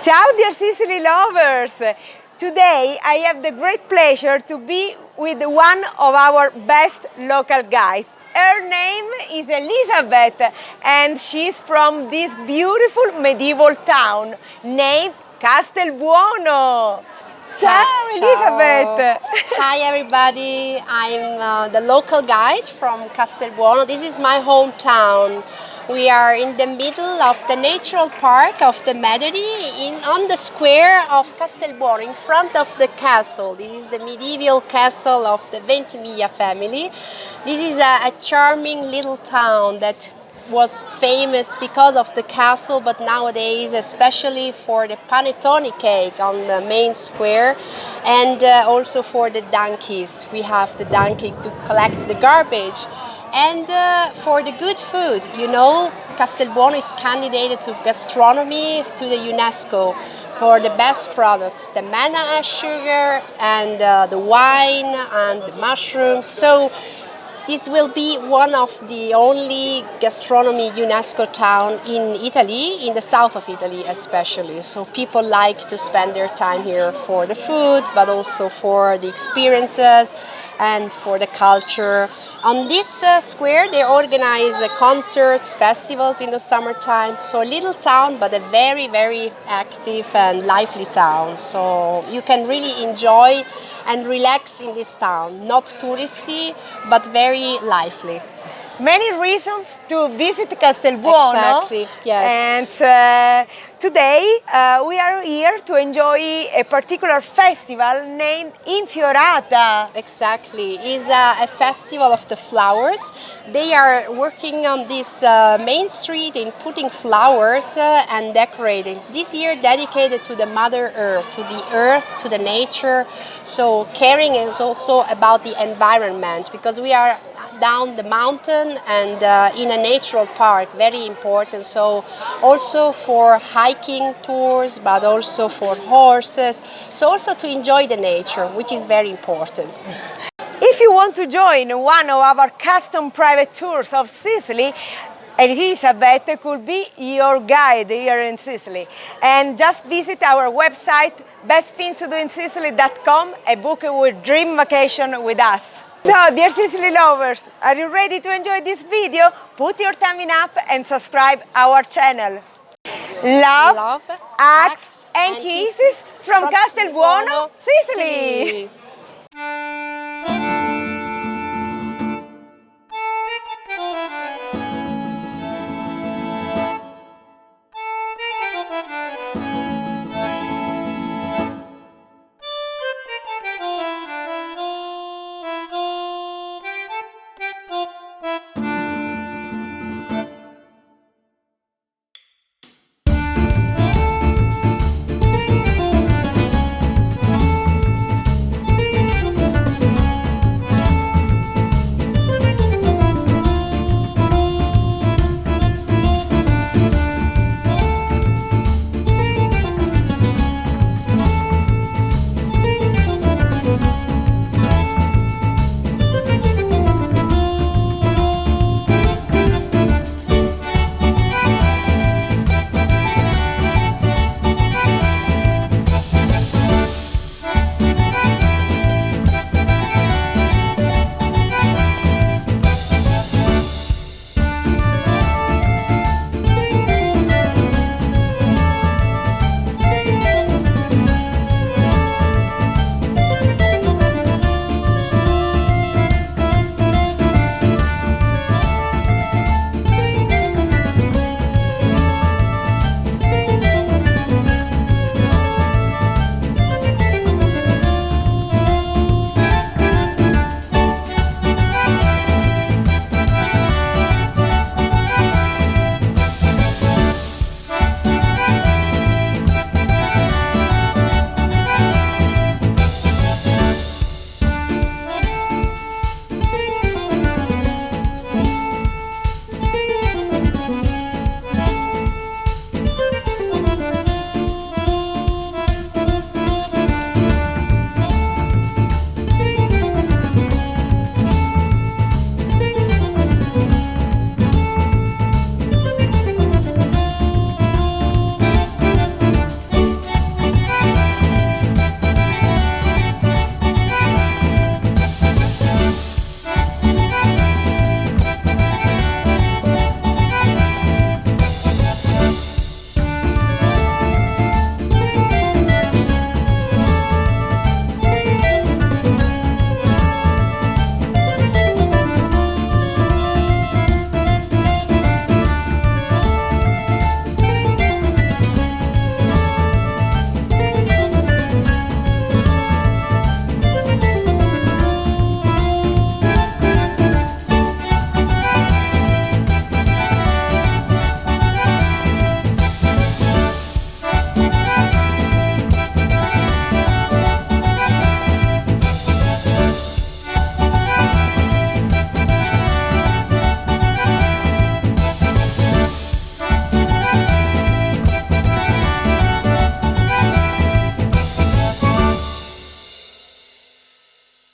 Ciao dear Sicily lovers! Today I have the great pleasure to be with one of our best local guides. Her name is Elizabeth and she's from this beautiful medieval town named Castelbuono. Ciao Elizabeth! Hi everybody, I'm the local guide from Castelbuono. This is my hometown. We are in the middle of the natural park of the Mederi, on the square of Castelbuono, in front of the castle. This is the medieval castle of the Ventimiglia family. This is a charming little town that was famous because of the castle, but nowadays especially for the panettone cake on the main square, and also for the donkeys. We have the donkey to collect the garbage, and for the good food. You know, Castelbuono is candidated to gastronomy to the UNESCO for the best products, the manna sugar and the wine and the mushrooms. So it will be one of the only gastronomy UNESCO town in Italy, in the south of Italy especially. So people like to spend their time here for the food, but also for the experiences and for the culture. On this square they organize concerts, festivals in the summertime. So a little town, but a very, very active and lively town. So you can really enjoy and relax in this town. Not touristy, but very lively. Many reasons to visit Castelbuono. Exactly, yes. And today we are here to enjoy a particular festival named Infiorata. Exactly, it's a festival of the flowers. They are working on this main street in putting flowers and decorating. This year dedicated to the Mother Earth, to the nature. So caring is also about the environment, because we are down the mountain and in a natural park, very important. So also for hiking tours, but also for horses. So also to enjoy the nature, which is very important. If you want to join one of our custom private tours of Sicily, Elizabeth could be your guide here in Sicily. And just visit our website bestthingstodoinsicily.com and book a dream vacation with us. So, dear Sicily lovers, are you ready to enjoy this video? Put your thumb up and subscribe our channel. Love, hugs and kisses from Castelbuono, Sicily!